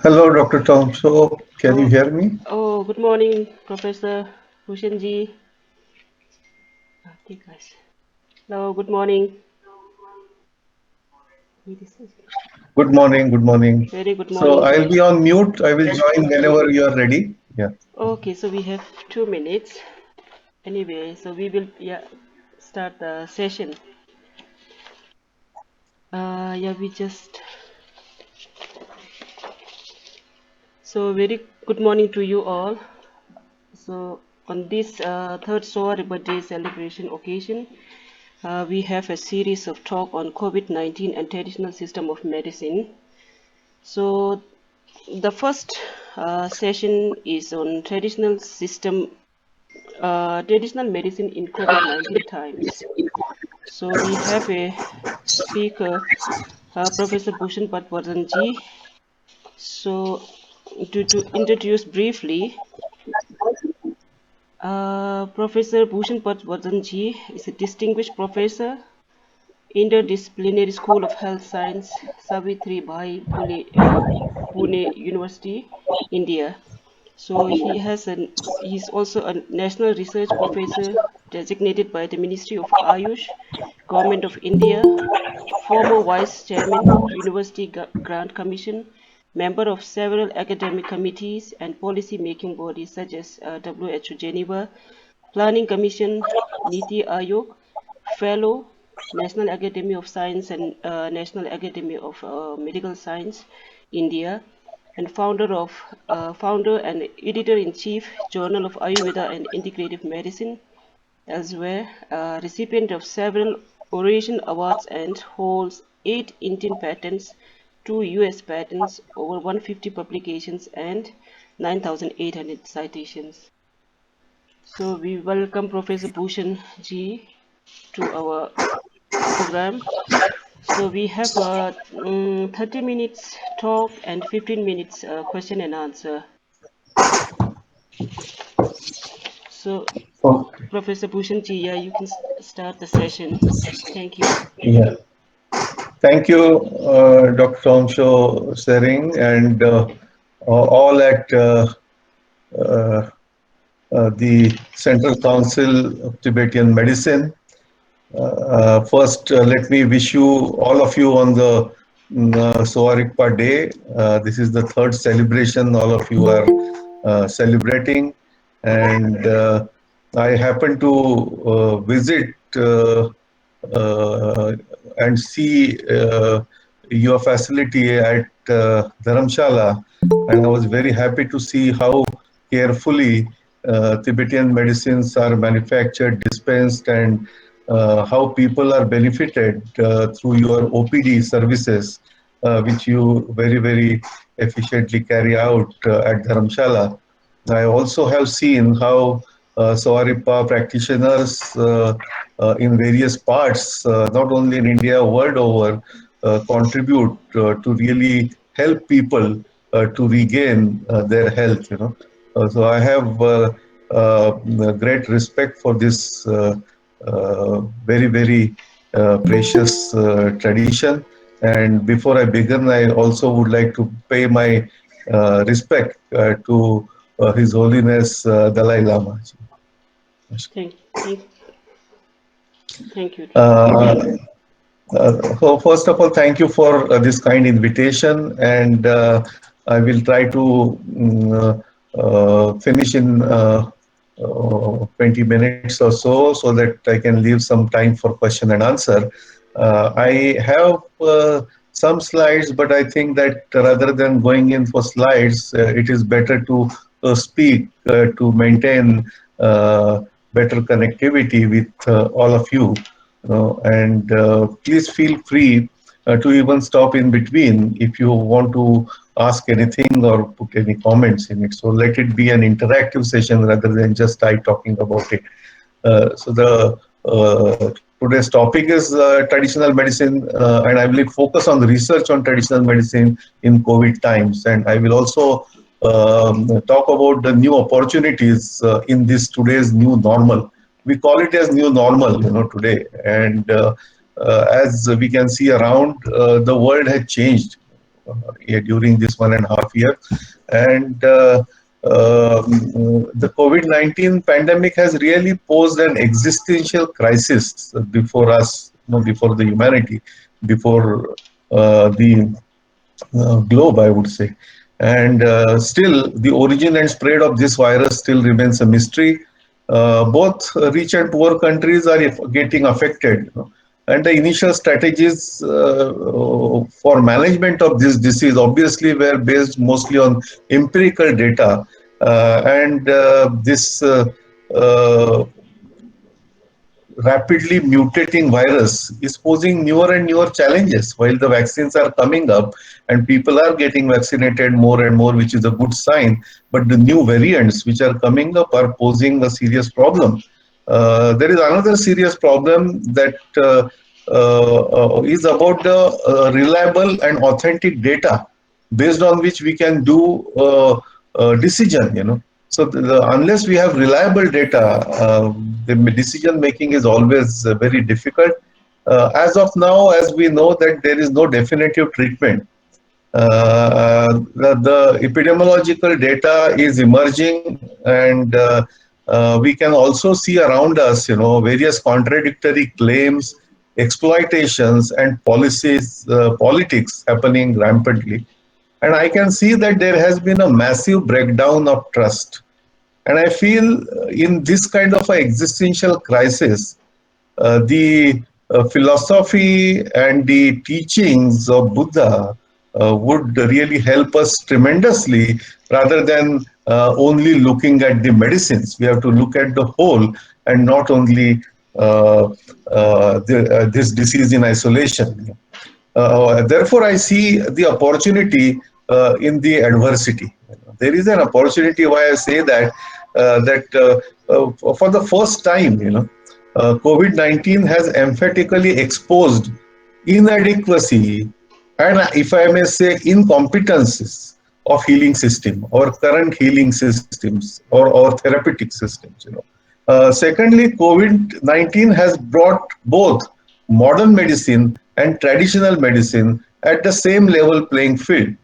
Hello, Dr. Tom. So, can you Oh, hear me? good morning, Professor Bhushanji. Okay, guys. Hello, good morning. Good morning. Good morning. Very good So, morning to I'll you. be on mute. I will join whenever you are ready. Yeah. Okay, so we have 2 minutes. Anyway, so we will start the session. We just very good morning to you all. So on this third Sowa-Rigpa Day celebration occasion, we have a series of talk on COVID-19 and traditional system of medicine. So the first session is on traditional medicine in COVID-19 times. So we have a speaker, Professor Bhushan Patwardhan ji. So to introduce briefly, Professor Bhushan Patwardhan ji is a distinguished professor, Interdisciplinary School of Health Science, Savitri Bai Phule, Pune University, India. So he's also a national research professor designated by the Ministry of Ayush, Government of India, former vice chairman, University Grant Commission, member of several academic committees and policy making bodies such as WHO Geneva, Planning Commission, Niti Aayog, fellow, National Academy of Science and National Academy of Medical Science, India, and founder and editor-in-chief, Journal of Ayurveda and Integrative Medicine, elsewhere, recipient of several Oration Awards and holds 8 Indian patents, 2 US patents, over 150 publications, and 9,800 citations. So we welcome Professor Bhushan Ji to our program. So we have 30 minutes talk and 15 minutes question and answer. So Okay. Professor Bhushan Ji, yeah, you can start the session. Thank you. Yeah. Thank you, Dr. Tom, for sharing, and all at uh, the Central Council of Tibetan Medicine. First, let me wish you, all of you, on the Sowa-Rigpa Day. This is the third celebration all of you are celebrating. And I happened to visit and see your facility at Dharamshala, and I was very happy to see how carefully Tibetan medicines are manufactured, dispensed, and how people are benefited through your OPD services, which you very, very efficiently carry out at Dharamshala. I also have seen how Sowa-Rigpa practitioners in various parts, not only in India, world over, contribute to really help people to regain their health. So I have great respect for this very, very precious tradition. And before I begin, I also would like to pay my respect to His Holiness Dalai Lama. Thank, thank, thank you. Uh, so first of all, thank you for this kind invitation, and I will try to finish in 20 minutes or so that I can leave some time for question and answer. I have some slides, but I think that rather than going in for slides, it is better to speak to maintain better connectivity with all of you. And please feel free to even stop in between if you want to ask anything or put any comments in it. So let it be an interactive session rather than just I talking about it. So the today's topic is traditional medicine, and I will focus on the research on traditional medicine in COVID times, and I will also talk about the new opportunities in this today's new normal. We call it as new normal, today, and as we can see around, the world has changed. during this 1.5 years. And the COVID-19 pandemic has really posed an existential crisis before us, before the humanity, before the globe, I would say. And still, the origin and spread of this virus still remains a mystery. Both rich and poor countries are getting affected. And the initial strategies for management of this disease obviously were based mostly on empirical data. And this rapidly mutating virus is posing newer and newer challenges while the vaccines are coming up and people are getting vaccinated more and more, which is a good sign. But the new variants which are coming up are posing a serious problem. There is another serious problem that is about the reliable and authentic data based on which we can do decision, so unless we have reliable data, the decision making is always very difficult. As of now, as we know that there is no definitive treatment, the epidemiological data is emerging, and we can also see around us, various contradictory claims, exploitations, and politics happening rampantly. And I can see that there has been a massive breakdown of trust. And I feel in this kind of an existential crisis, the philosophy and the teachings of Buddha would really help us tremendously rather than only looking at the medicines. We have to look at the whole and not only this disease in isolation. Therefore, I see the opportunity in the adversity. There is an opportunity. Why I say that for the first time, COVID-19 has emphatically exposed inadequacy and, if I may say, incompetences of healing system or current healing systems or therapeutic systems. Secondly, COVID-19 has brought both modern medicine and traditional medicine at the same level playing field,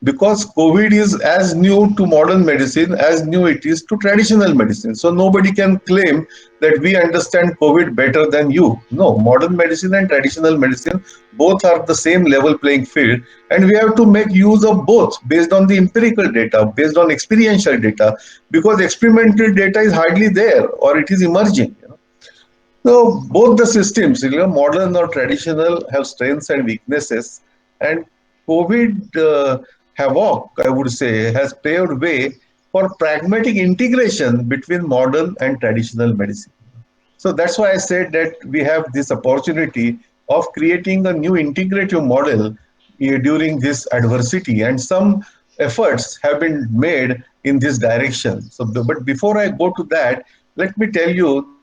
because COVID is as new to modern medicine as new it is to traditional medicine. So nobody can claim that we understand COVID better than you. No, modern medicine and traditional medicine both are the same level playing field, and we have to make use of both based on the empirical data, based on experiential data, because experimental data is hardly there or it is emerging. So both the systems, modern or traditional, have strengths and weaknesses, and COVID havoc, I would say, has paved way for pragmatic integration between modern and traditional medicine. So that's why I said that we have this opportunity of creating a new integrative model during this adversity, and some efforts have been made in this direction. So, but before I go to that, let me tell you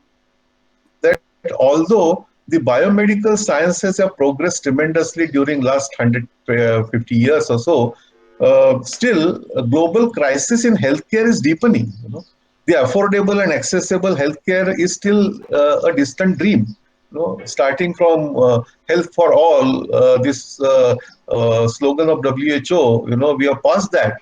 that although the biomedical sciences have progressed tremendously during last 150 years or so, still a global crisis in healthcare is deepening. The affordable and accessible healthcare is still a distant dream. Starting from health for all, this slogan of WHO, we have passed that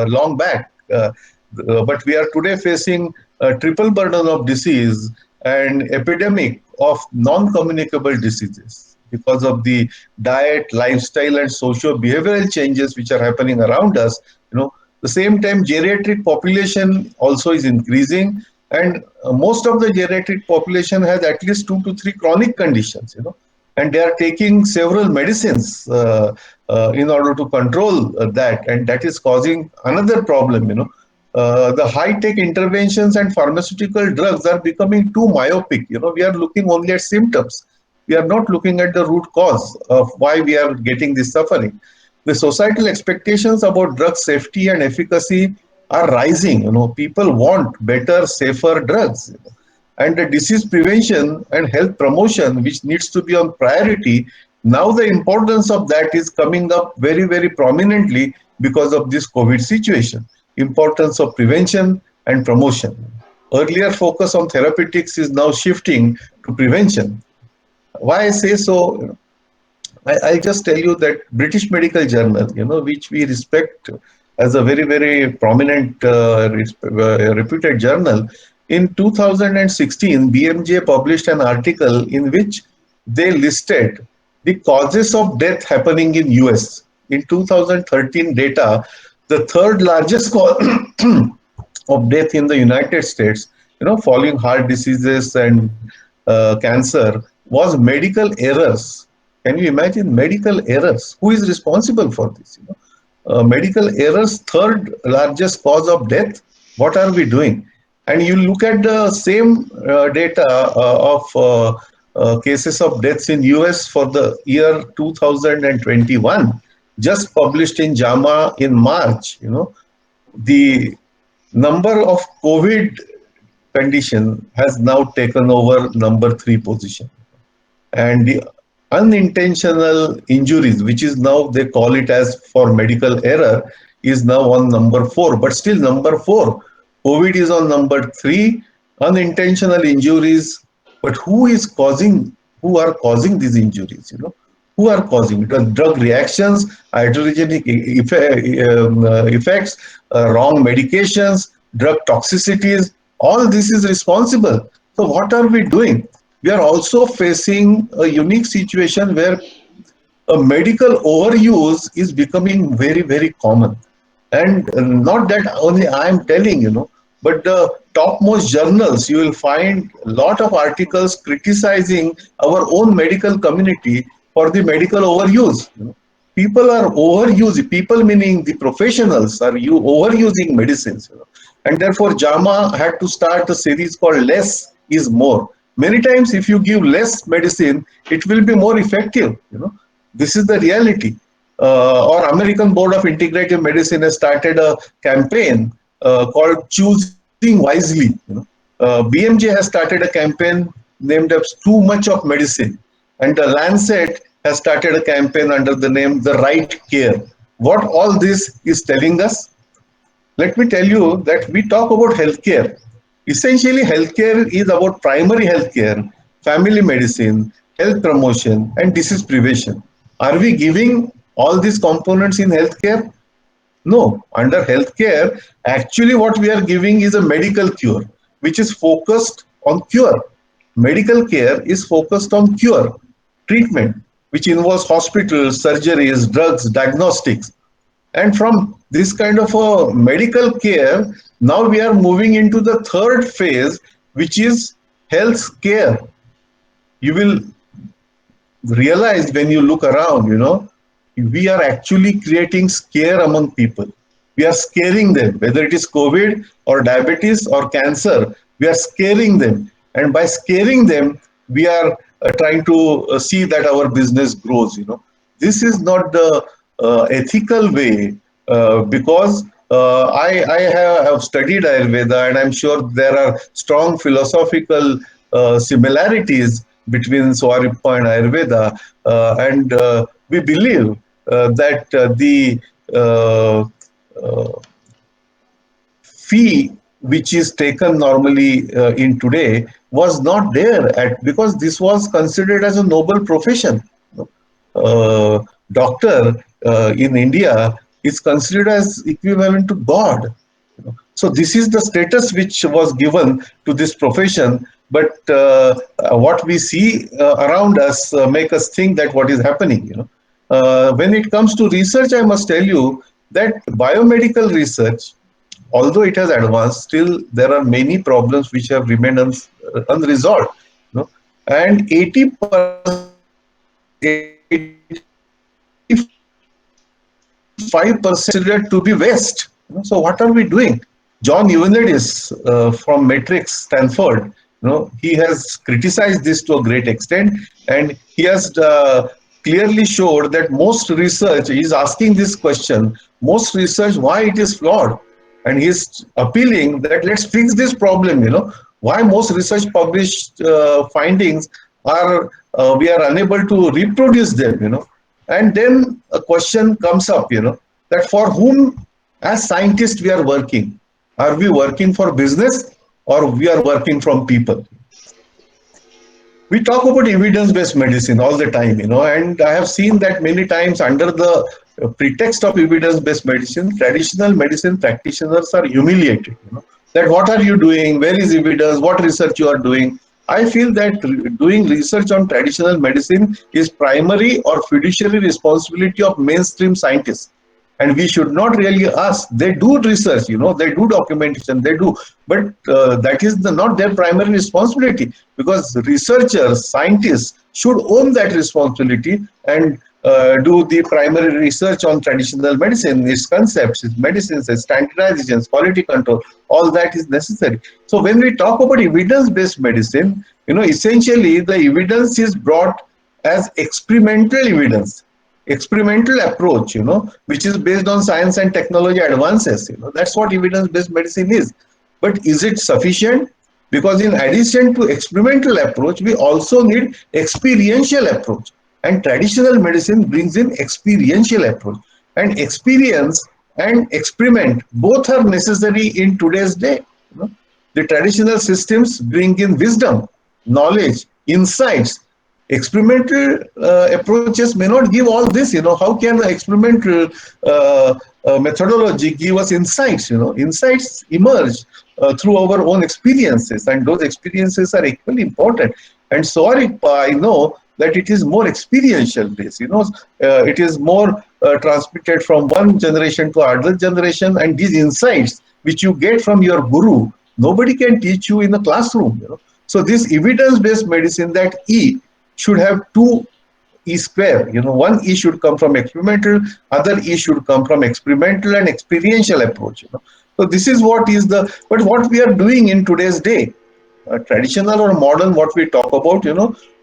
long back. But we are today facing a triple burden of disease and epidemic of non-communicable diseases because of the diet, lifestyle, and socio-behavioral changes which are happening around us. The same time, geriatric population also is increasing, and most of the geriatric population has at least 2 to 3 chronic conditions. And they are taking several medicines in order to control that, and that is causing another problem. The high-tech interventions and pharmaceutical drugs are becoming too myopic. We are looking only at symptoms. We are not looking at the root cause of why we are getting this suffering. The societal expectations about drug safety and efficacy are rising. People want better, safer drugs. And the disease prevention and health promotion, which needs to be on priority, now the importance of that is coming up very, very prominently because of this COVID situation. Importance of prevention and promotion. Earlier focus on therapeutics is now shifting to prevention. Why I say so? I'll just tell you that British Medical Journal, which we respect as a very, very prominent, reputed journal, in 2016, BMJ published an article in which they listed the causes of death happening in US. In 2013 data, the third largest cause of death in the United States, following heart diseases and cancer, was medical errors. Can you imagine medical errors? Who is responsible for this? Medical errors, third largest cause of death. What are we doing? And you look at the same data of cases of deaths in US for the year 2021, just published in JAMA in March. The number of COVID condition has now taken over number three position, and the unintentional injuries, which is now they call it as for medical error, is now on number four, but still number four. Covid is on number three, unintentional injuries, but who are causing these injuries? Who are causing it? Drug reactions, iatrogenic effects, wrong medications, drug toxicities, all this is responsible. So what are we doing? We are also facing a unique situation where a medical overuse is becoming very, very common. And not that only I am telling, but the topmost journals, you will find a lot of articles criticizing our own medical community for the medical overuse. People are overusing, people meaning the professionals are overusing medicines. And therefore, JAMA had to start a series called Less is More. Many times, if you give less medicine, it will be more effective. This is the reality. Or American Board of Integrative Medicine has started a campaign called Choosing Wisely. BMJ has started a campaign named as Too Much of Medicine, and the Lancet has started a campaign under the name The Right Care. What all this is telling us? Let me tell you that we talk about healthcare. Essentially, healthcare is about primary healthcare, family medicine, health promotion, and disease prevention. Are we giving all these components in healthcare? No. Under healthcare, actually, what we are giving is a medical cure, which is focused on cure. Medical care is focused on cure, treatment, which involves hospitals, surgeries, drugs, diagnostics. And from this kind of a medical care, now we are moving into the third phase, which is health care. You will realize when you look around, we are actually creating scare among people. We are scaring them, whether it is COVID or diabetes or cancer, we are scaring them. And by scaring them, we are trying to see that our business grows. This is not the ethical way, because I have studied Ayurveda, and I'm sure there are strong philosophical similarities between Sowa-Rigpa and Ayurveda, and we believe that the uh, uh, fee which is taken normally in today was not there at, because this was considered as a noble profession. uh, Doctor in India is considered as equivalent to God. So this is the status which was given to this profession. But what we see around us make us think that what is happening. When it comes to research, I must tell you that biomedical research, although it has advanced, still there are many problems which have remained unresolved. And 80%, 85% considered to be waste. So what are we doing? John Ioannidis from Matrix, Stanford, he has criticized this to a great extent, and he has clearly showed that most research is asking this question: most research, why it is flawed, and he's appealing that let's fix this problem. Why most research published findings are we are unable to reproduce them. And then a question comes up, that for whom, as scientists, we are working. Are we working for business or we are working from people? We talk about evidence-based medicine all the time, and I have seen that many times under the pretext of evidence-based medicine, traditional medicine practitioners are humiliated. That what are you doing? Where is evidence? What research you are doing? I feel that doing research on traditional medicine is primary or fiduciary responsibility of mainstream scientists, and we should not really ask. They do research, they do documentation, they do, but that is not their primary responsibility, because researchers, scientists should own that responsibility and do the primary research on traditional medicine, its concepts, its medicines, its standardizations, quality control. All that is necessary. So when we talk about evidence-based medicine, essentially the evidence is brought as experimental approach, which is based on science and technology advances. That's what evidence-based medicine is. But is it sufficient? Because in addition to experimental approach, we also need experiential approach. And traditional medicine brings in experiential approach. And experience and experiment both are necessary in today's day. The traditional systems bring in wisdom, knowledge, insights. Experimental approaches may not give all this. How can the experimental methodology give us insights? Insights emerge through our own experiences, and those experiences are equally important. And Sowa-Rigpa, I know that it is more experiential based. It is more transmitted from one generation to another generation, and these insights which you get from your guru, nobody can teach you in the classroom. So this evidence-based medicine, that E should have two E square. One E should come from experimental, other E should come from experimental and experiential approach. So this is what is but what we are doing in today's day, traditional or modern, what we talk about,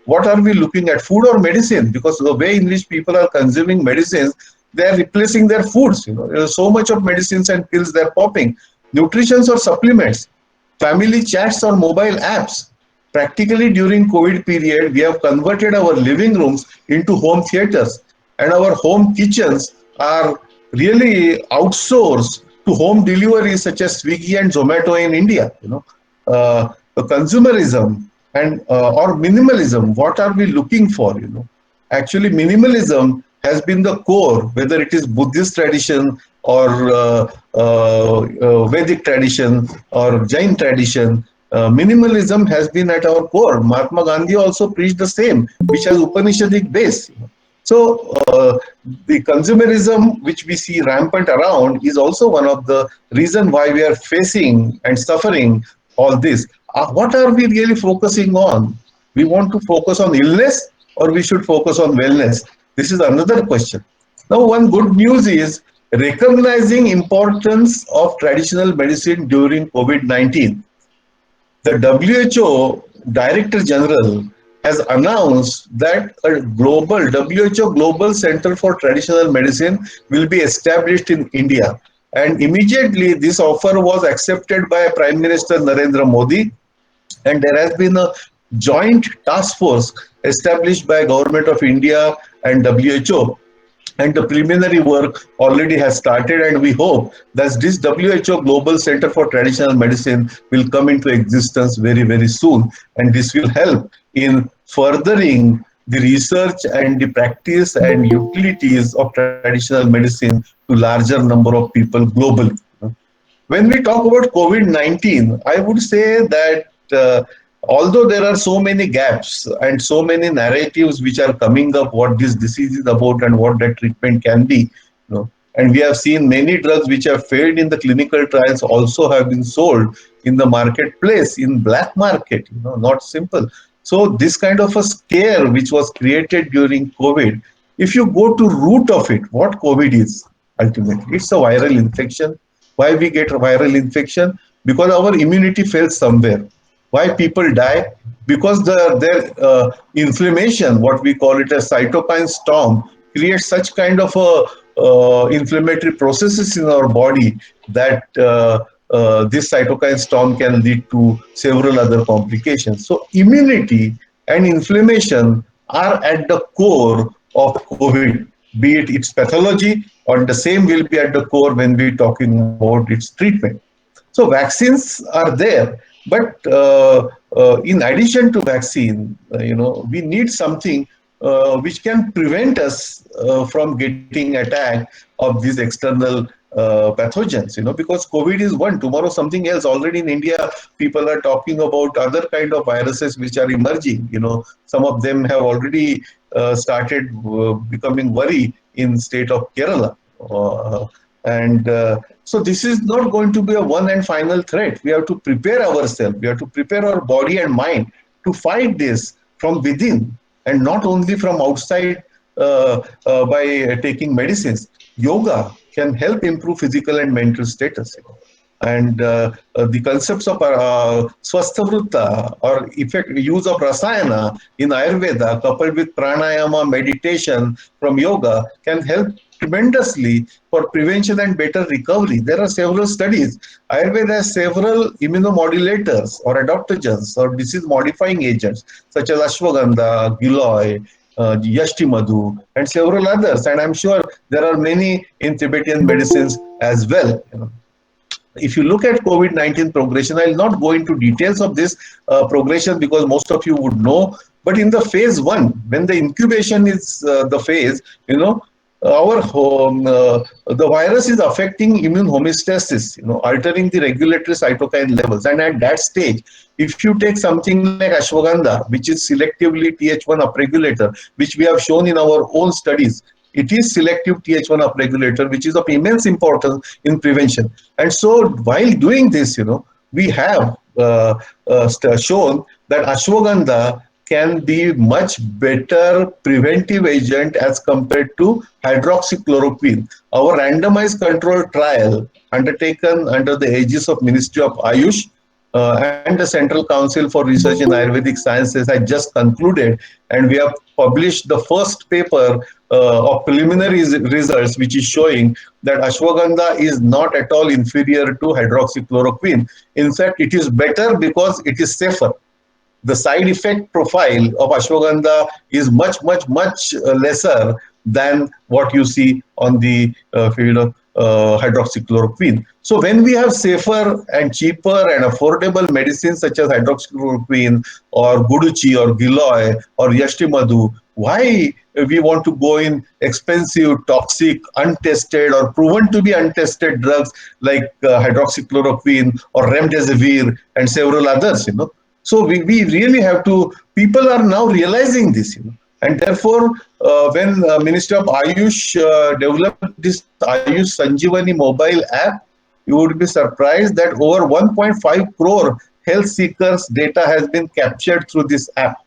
what are we looking at, food or medicine? Because the way in which people are consuming medicines, they are replacing their foods. There's so much of medicines and pills they're popping. Nutrition or supplements, family chats or mobile apps. Practically during COVID period, we have converted our living rooms into home theaters, and our home kitchens are really outsourced to home deliveries such as Swiggy and Zomato in India. The consumerism and or minimalism. What are we looking for? Actually, minimalism has been the core, whether it is Buddhist tradition or Vedic tradition or Jain tradition. Minimalism has been at our core. Mahatma Gandhi also preached the same, which has Upanishadic base. So the consumerism which we see rampant around is also one of the reason why we are facing and suffering all this. What are we really focusing on? We want to focus on illness, or we should focus on wellness? This is another question. Now, one good news is recognizing importance of traditional medicine during COVID-19. The WHO Director General has announced that a global WHO Global Center for Traditional Medicine will be established in India. And immediately this offer was accepted by Prime Minister Narendra Modi, and there has been a joint task force established by Government of India and WHO, and the preliminary work already has started, and we hope that this WHO Global Center for Traditional Medicine will come into existence very, very soon, and this will help in furthering the research and the practice and utilities of traditional medicine to larger number of people globally. When we talk about COVID-19, I would say that although there are so many gaps and so many narratives which are coming up, what this disease is about and what that treatment can be, and we have seen many drugs which have failed in the clinical trials also have been sold in the marketplace, in black market, not simple. So this kind of a scare which was created during COVID, if you go to root of it, what COVID is ultimately, it's a viral infection. Why we get viral infection? Because our immunity fails somewhere. Why people die? Because their inflammation, what we call it a cytokine storm, creates such kind of a inflammatory processes in our body that this cytokine storm can lead to several other complications. So immunity and inflammation are at the core of COVID, be it its pathology, or the same will be at the core when we're talking about its treatment. So vaccines are there, but in addition to vaccine, we need something which can prevent us from getting attack of these external pathogens, because COVID is one, tomorrow something else. Already in India, people are talking about other kind of viruses which are emerging. Some of them have already started becoming worry in state of Kerala. And so this is not going to be a one and final threat. We have to prepare ourselves. We have to prepare our body and mind to fight this from within and not only from outside by taking medicines. Yoga can help improve physical and mental status. And the concepts of swasthavrutta or effect use of rasayana in Ayurveda coupled with pranayama meditation from yoga can help tremendously for prevention and better recovery. There are several studies. Ayurveda has several immunomodulators or adaptogens or disease modifying agents such as ashwagandha, giloy, yashtimadu, and several others. And I'm sure there are many in Tibetan medicines as well. If you look at COVID-19 progression, I'll not go into details of this progression because most of you would know. But in the phase one, when the incubation is the phase, our the virus is affecting immune homeostasis, altering the regulatory cytokine levels. And at that stage, if you take something like ashwagandha, which is selectively Th1 upregulator, which we have shown in our own studies, it is selective Th1 upregulator, which is of immense importance in prevention. And so while doing this, we have shown that ashwagandha can be much better preventive agent as compared to hydroxychloroquine. Our randomized controlled trial undertaken under the aegis of Ministry of Ayush and the Central Council for Research in Ayurvedic Sciences had just concluded, and we have published the first paper of preliminary results, which is showing that ashwagandha is not at all inferior to hydroxychloroquine. In fact, it is better because it is safer. The side effect profile of ashwagandha is much, much, much lesser than what you see on the field of hydroxychloroquine. So when we have safer and cheaper and affordable medicines such as hydroxychloroquine or guduchi or giloy or yashtimadu, why we want to go in expensive, toxic, untested or proven to be untested drugs like hydroxychloroquine or remdesivir and several others, So we really have to, people are now realizing this, and therefore, when Minister of Ayush developed this Ayush Sanjeevani mobile app, you would be surprised that over 1.5 crore health seekers data has been captured through this app.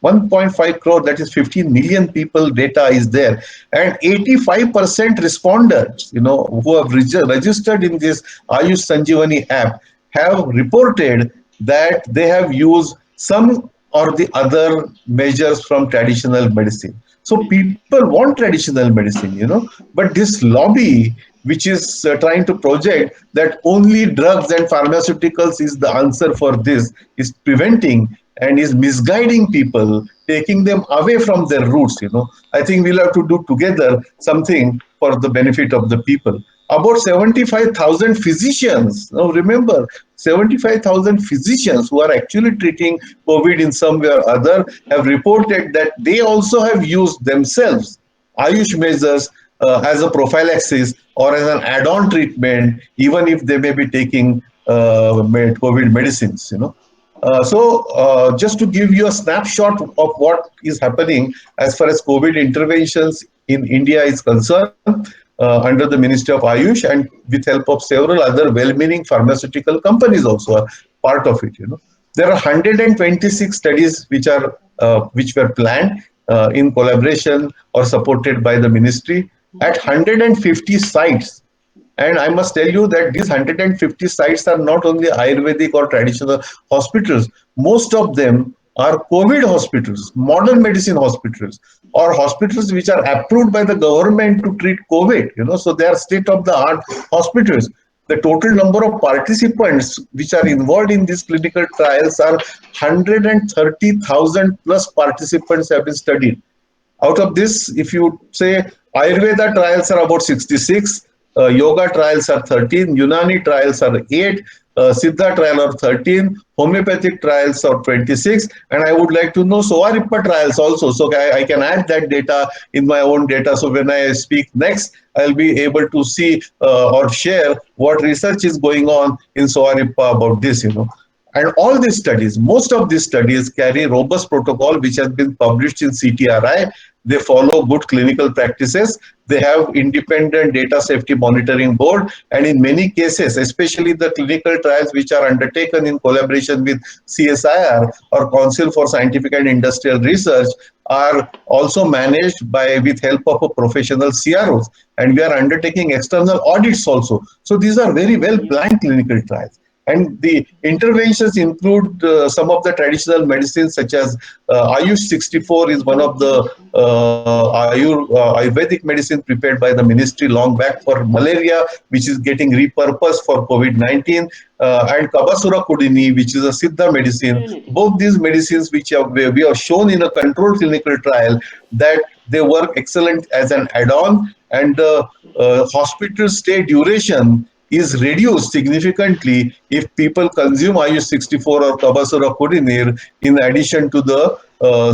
1.5 crore, that is 15 million people data is there, and 85% responders, who have registered in this Ayush Sanjeevani app have reported that they have used some or the other measures from traditional medicine. So people want traditional medicine, but this lobby, which is trying to project that only drugs and pharmaceuticals is the answer for this, is preventing and is misguiding people, taking them away from their roots. I think we'll have to do together something for the benefit of the people. About 75,000 physicians, now remember, 75,000 physicians who are actually treating COVID in some way or other have reported that they also have used themselves Ayush measures as a prophylaxis or as an add-on treatment, even if they may be taking COVID medicines. Just to give you a snapshot of what is happening as far as COVID interventions in India is concerned, under the Ministry of Ayush and with help of several other well-meaning pharmaceutical companies also are part of it. There are 126 studies which were planned in collaboration or supported by the ministry at 150 sites. And I must tell you that these 150 sites are not only Ayurvedic or traditional hospitals. Most of them are COVID hospitals, modern medicine hospitals, or hospitals which are approved by the government to treat COVID. So they are state-of-the-art hospitals. The total number of participants which are involved in these clinical trials are 130,000 plus participants have been studied. Out of this, if you say Ayurveda trials are about 66, yoga trials are 13, Unani trials are 8, Siddha trial are 13, homeopathic trials are 26, and I would like to know Sowa-Rigpa trials also. So I can add that data in my own data. So when I speak next, I'll be able to see or share what research is going on in Sowa-Rigpa about this, And all these studies, most of these studies carry robust protocol which has been published in CTRI. They follow good clinical practices. They have independent data safety monitoring board, and in many cases, especially the clinical trials which are undertaken in collaboration with CSIR or Council for Scientific and Industrial Research, are also managed by with help of a professional CROs, and we are undertaking external audits also. So these are very well Yeah. planned clinical trials. And the interventions include some of the traditional medicines such as Ayush 64 is one of the Ayurvedic medicine prepared by the ministry long back for malaria, which is getting repurposed for COVID-19, and Kabasura Kudini, which is a Siddha medicine. Really. Both these medicines, which we have shown in a controlled clinical trial that they work excellent as an add-on, and the hospital stay duration is reduced significantly if people consume Ayush 64 or Kabasura Kodinir in addition to the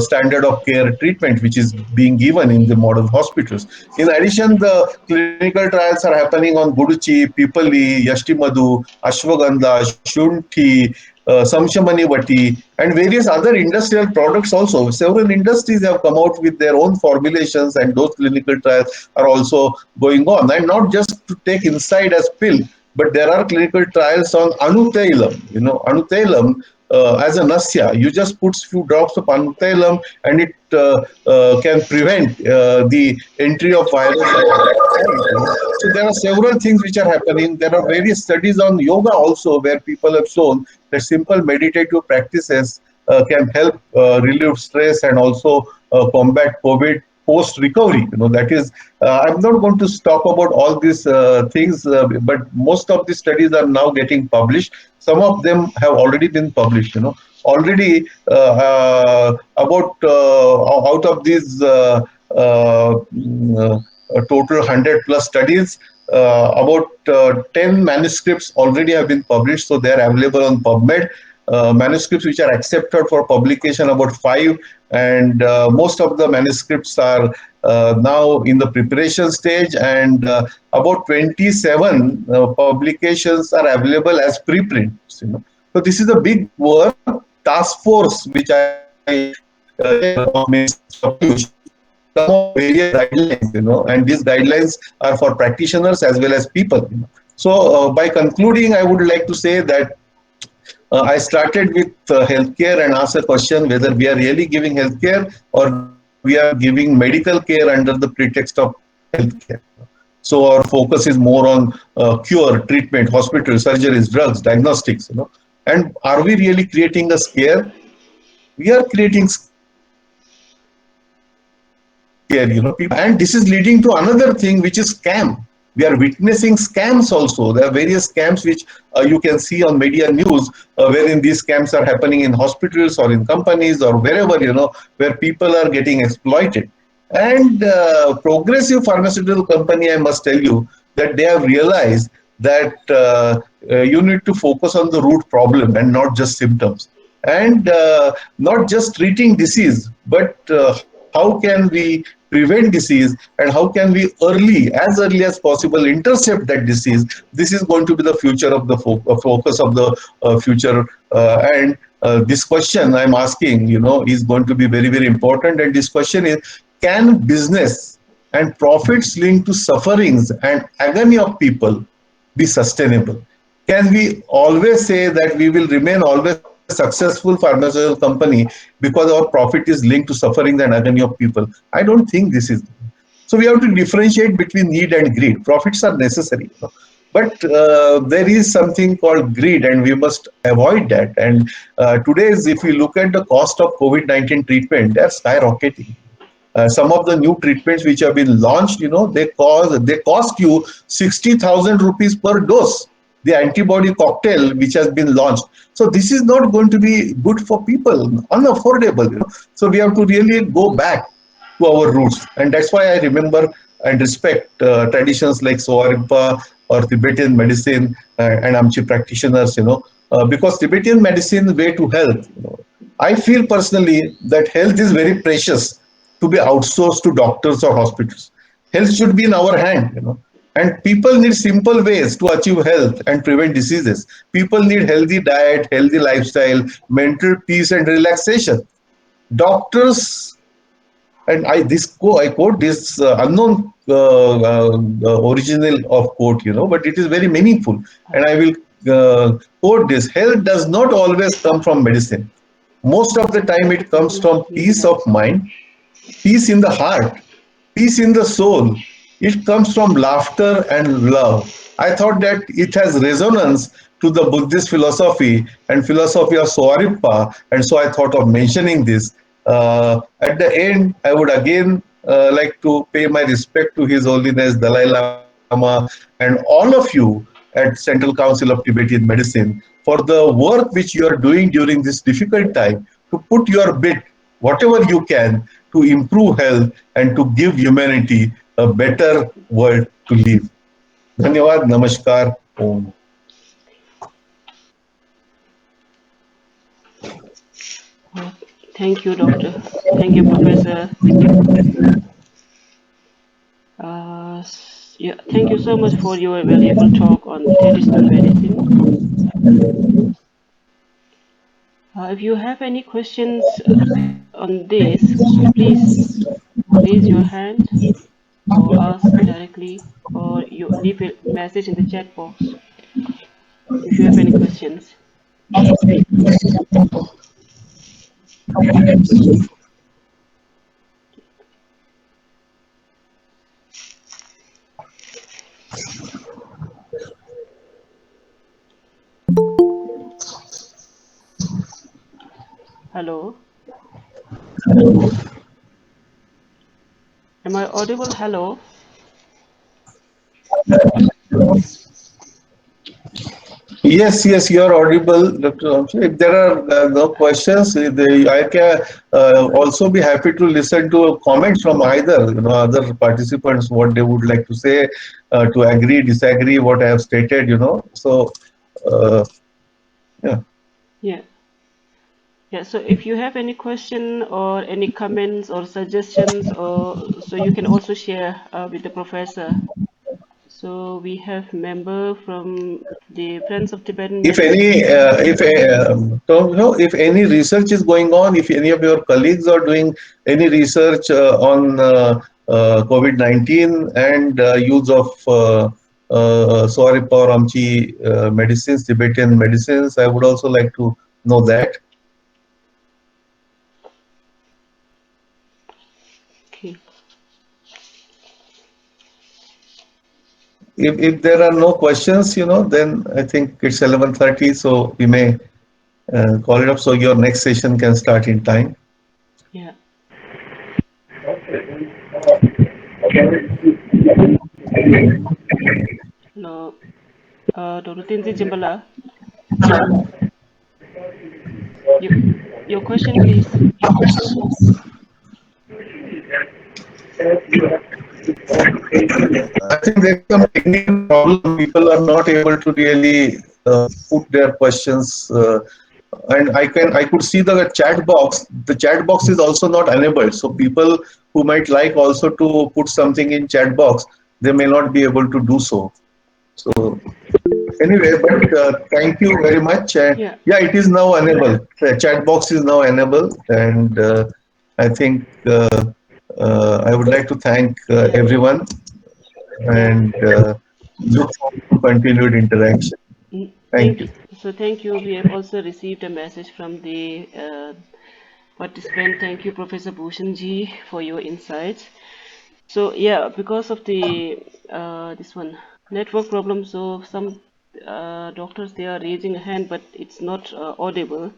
standard of care treatment which is being given in the modern hospitals. In addition, the clinical trials are happening on Guduchi, Pipali, Yashtimadu, Ashwagandha, Shunthi, Samshamani Vati, and various other industrial products also. Several industries have come out with their own formulations, and those clinical trials are also going on. And not just to take inside as pill, but there are clinical trials on Anutailam. Anutailam as a nasya. You just put few drops of Anutailam, and it can prevent the entry of virus at that time. So there are several things which are happening. There are various studies on yoga also where people have shown that simple meditative practices can help relieve stress and also combat COVID post recovery. That is, I'm not going to talk about all these things, but most of the studies are now getting published. Some of them have already been published. Already about out of these total 100 plus studies, about 10 manuscripts already have been published, so they are available on PubMed. Manuscripts which are accepted for publication about 5, and most of the manuscripts are now in the preparation stage, and about 27 publications are available as preprints. So this is a big work task force which I chair of Minister Ayush to come up with various guidelines, and these guidelines are for practitioners as well as people. So by concluding, I would like to say that I started with healthcare and asked a question whether we are really giving healthcare or we are giving medical care under the pretext of healthcare. So our focus is more on cure, treatment, hospital, surgeries, drugs, diagnostics. And are we really creating a scare? We are creating scare. People are getting scared. And this is leading to another thing, which is scam. We are witnessing scams also. There are various scams which you can see on media news, wherein these scams are happening in hospitals or in companies or wherever, where people are getting exploited. And progressive pharmaceutical company, I must tell you that they have realized that you need to focus on the root problem and not just symptoms, and not just treating disease, but how can we prevent disease, and how can we as early as possible intercept that disease. This is going to be the future of the focus of the future, and this question I'm asking, is going to be very, very important. And this question is, can business and profits linked to sufferings and agony of people be sustainable? Can we always say that we will remain always a successful pharmaceutical company because our profit is linked to sufferings and agony of people? I don't think this is. So we have to differentiate between need and greed. Profits are necessary, but there is something called greed, and we must avoid that. And today's, if we look at the cost of COVID-19 treatment, they're skyrocketing. Some of the new treatments which have been launched, they cost you 60,000 rupees per dose. The antibody cocktail which has been launched. So this is not going to be good for people, unaffordable. So we have to really go back to our roots, and that's why I remember and respect traditions like Sowa-Rigpa or Tibetan medicine and Amchi practitioners, because Tibetan medicine way to health. I feel personally that health is very precious to be outsourced to doctors or hospitals. Health should be in our hand, and people need simple ways to achieve health and prevent diseases. People need healthy diet, healthy lifestyle, mental peace and relaxation. Doctors, and I quote this unknown original of quote, but it is very meaningful, and I will quote this: health does not always come from medicine. Most of the time it comes from peace of mind, peace in the heart, peace in the soul. It comes from laughter and love. I thought that it has resonance to the Buddhist philosophy and philosophy of Sowa-Rigpa, and so I thought of mentioning this. At the end, I would again like to pay my respect to His Holiness Dalai Lama and all of you at Central Council of Tibetan Medicine for the work which you are doing during this difficult time to put your bit, whatever you can, to improve health and to give humanity a better world to live. धन्यवाद, नमस्कार, ओम. Thank you, Doctor. Thank you, Professor. Yeah, thank you so much for your valuable talk on traditional medicine. If you have any questions on this, please raise your hand or ask directly, or you leave a message in the chat box if you have any questions. Hello, am I audible? Hello. Yes, yes, you are audible, Dr. Ramsey. If there are no questions, I can also be happy to listen to comments from either, other participants, what they would like to say, to agree, disagree, what I have stated, So, uh, yeah. Yeah. Yeah, so if you have any question or any comments or suggestions, or so you can also share with the professor. So we have member from the Friends of Tibetan If Medicine. any, if any research is going on, if any of your colleagues are doing any research on COVID-19 and use of Sowa-Rigpa or Amchi medicines, Tibetan medicines, I would also like to know that. Okay. If there are no questions, then I think it's 11:30, so we may call it up so your next session can start in time. Yeah. Hello, Dr. Tinzi Jimbala. You, your question, please. I think there is some technical problem. People are not able to really put their questions, and I could see the chat box. The chat box is also not enabled. So people who might like also to put something in chat box, they may not be able to do so. So anyway, but thank you very much. Yeah. Yeah, it is now enabled. The chat box is now enabled, and I think I would like to thank everyone Yeah. and look forward to continued interaction. Thank Thank you. you. So thank you. We have also received a message from the participant. Thank you, Professor Bhushan ji, for your insights. So yeah, because of the this one network problem, so some doctors they are raising a hand, but it's not audible.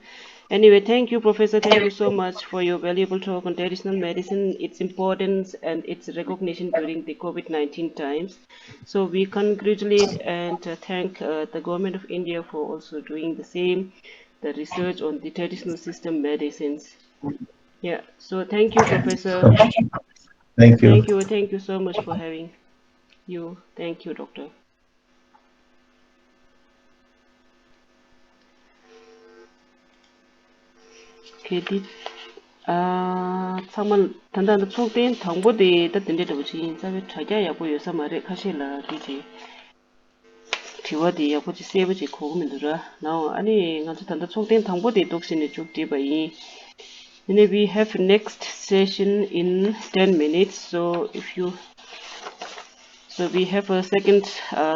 Anyway, thank you, Professor. Thank you so much for your valuable talk on traditional medicine, its importance, and its recognition during the COVID-19 times. So we congratulate and thank the government of India for also doing the same, the research on the traditional system medicines. Yeah. So thank you, Professor. Thank you. Thank you so much for having you. Thank you, Doctor. Kedi 참을 단단한 총된 정보대 뜻인데도 부지 자베 차자야 보여 서마레 카실라 디지 디와디 야고지 세브지 고금들아 now 아니 ngazu 단단 총된 정보대 독신이 죽디 바이. Then we have next session in 10 minutes. So we have a second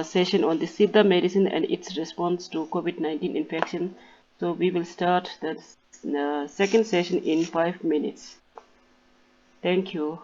session on the Siddha medicine and its response to COVID-19 infection. So we will start the second session in 5 minutes. Thank you.